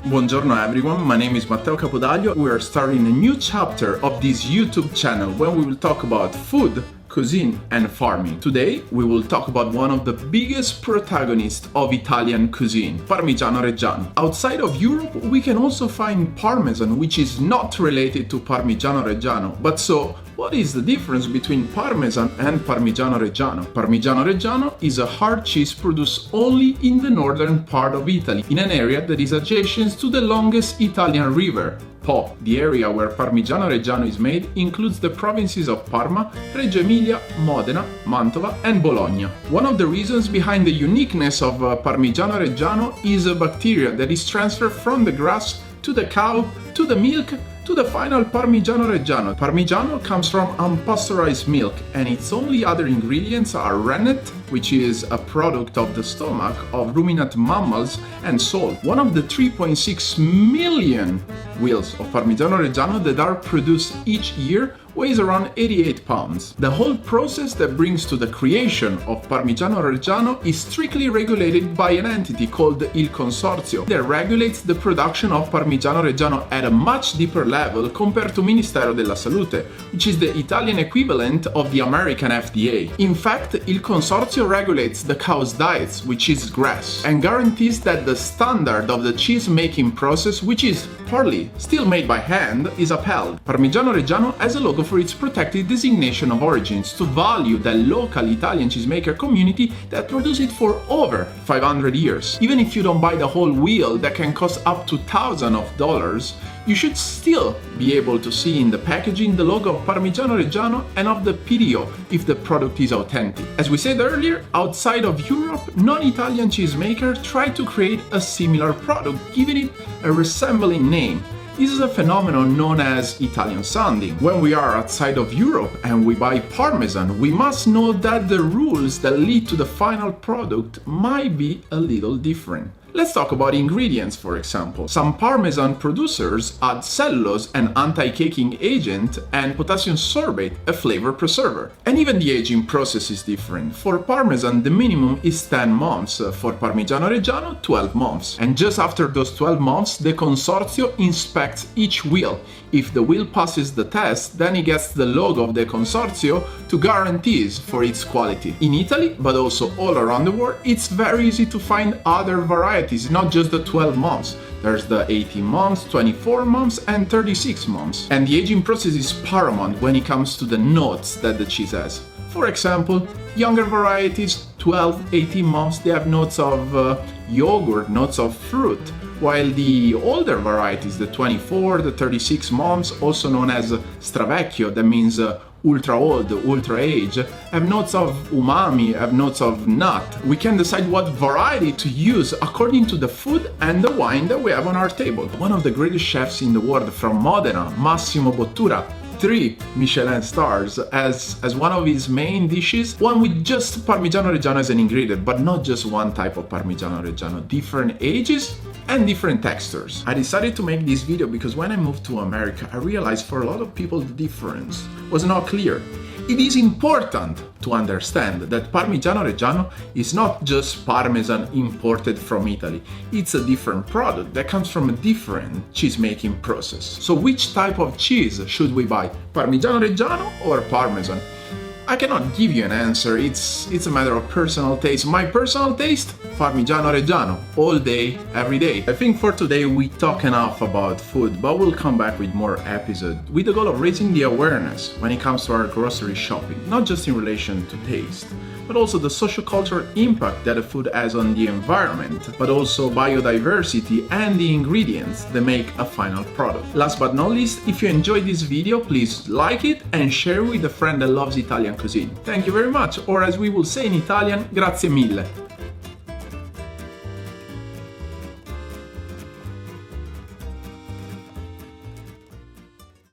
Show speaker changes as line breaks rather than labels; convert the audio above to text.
Buongiorno everyone, my name is Matteo Capodaglio. We are starting a new chapter of this YouTube channel where we will talk about food, cuisine and farming. Today we will talk about one of the biggest protagonists of Italian cuisine, Parmigiano Reggiano. Outside of Europe we can also find Parmesan, which is not related to Parmigiano Reggiano. But so, what is the difference between Parmesan and Parmigiano Reggiano? Parmigiano Reggiano is a hard cheese produced only in the northern part of Italy, in an area that is adjacent to the longest Italian river, Po. The area where Parmigiano Reggiano is made includes the provinces of Parma, Reggio Emilia, Modena, Mantova and Bologna. One of the reasons behind the uniqueness of Parmigiano Reggiano is a bacteria that is transferred from the grass to the cow, to the milk, to the final Parmigiano Reggiano. Parmigiano comes from unpasteurized milk and its only other ingredients are rennet, which is a product of the stomach of ruminant mammals, and salt. One of the 3.6 million wheels of Parmigiano Reggiano that are produced each year weighs around 88 pounds. The whole process that brings to the creation of Parmigiano Reggiano is strictly regulated by an entity called Il Consorzio that regulates the production of Parmigiano Reggiano at a much deeper level compared to Ministero della Salute, which is the Italian equivalent of the American FDA. In fact, Il Consorzio regulates the cow's diets, which is grass, and guarantees that the standard of the cheese making process, which is partly still made by hand, is upheld. Parmigiano Reggiano has a logo for its protected designation of origins to value the local Italian cheesemaker community that produced it for over 500 years. Even if you don't buy the whole wheel that can cost up to thousands of dollars, you should still be able to see in the packaging the logo of Parmigiano Reggiano and of the PDO if the product is authentic. As we said earlier, outside of Europe, non-Italian cheesemakers try to create a similar product, giving it a resembling name. This is a phenomenon known as Italian sounding. When we are outside of Europe and we buy Parmesan, we must know that the rules that lead to the final product might be a little different. Let's talk about ingredients, for example. Some Parmesan producers add cellulose, an anti-caking agent, and potassium sorbate, a flavor preserver. And even the aging process is different. For Parmesan, the minimum is 10 months. For Parmigiano Reggiano, 12 months. And just after those 12 months, the Consorzio inspects each wheel. If the wheel passes the test, then it gets the logo of the Consorzio to guarantees for its quality. In Italy, but also all around the world, it's very easy to find other varieties, not just the 12 months. There's the 18 months, 24 months and 36 months. And the aging process is paramount when it comes to the notes that the cheese has. For example, younger varieties, 12, 18 months, they have notes of yogurt, notes of fruit, while the older varieties, the 24, the 36 months, also known as stravecchio, that means ultra old, ultra age, have notes of umami, have notes of nut. We can decide what variety to use according to the food and the wine that we have on our table. One of the greatest chefs in the world from Modena, Massimo Bottura, 3 Michelin stars, as one of his main dishes, one with just Parmigiano Reggiano as an ingredient, but not just one type of Parmigiano Reggiano, different ages and different textures. I decided to make this video because when I moved to America, I realized for a lot of people the difference was not clear. It is important to understand that Parmigiano Reggiano is not just Parmesan imported from Italy. It's a different product that comes from a different cheese-making process. So which type of cheese should we buy? Parmigiano Reggiano or Parmesan? I cannot give you an answer, it's a matter of personal taste. My personal taste? Parmigiano Reggiano, all day, every day. I think for today we talk enough about food, but we'll come back with more episodes with the goal of raising the awareness when it comes to our grocery shopping, not just in relation to taste, but also the socio-cultural impact that the food has on the environment, but also biodiversity and the ingredients that make a final product. Last but not least, if you enjoyed this video, please like it and share with a friend that loves Italian cuisine. Thank you very much, or as we will say in Italian, grazie mille.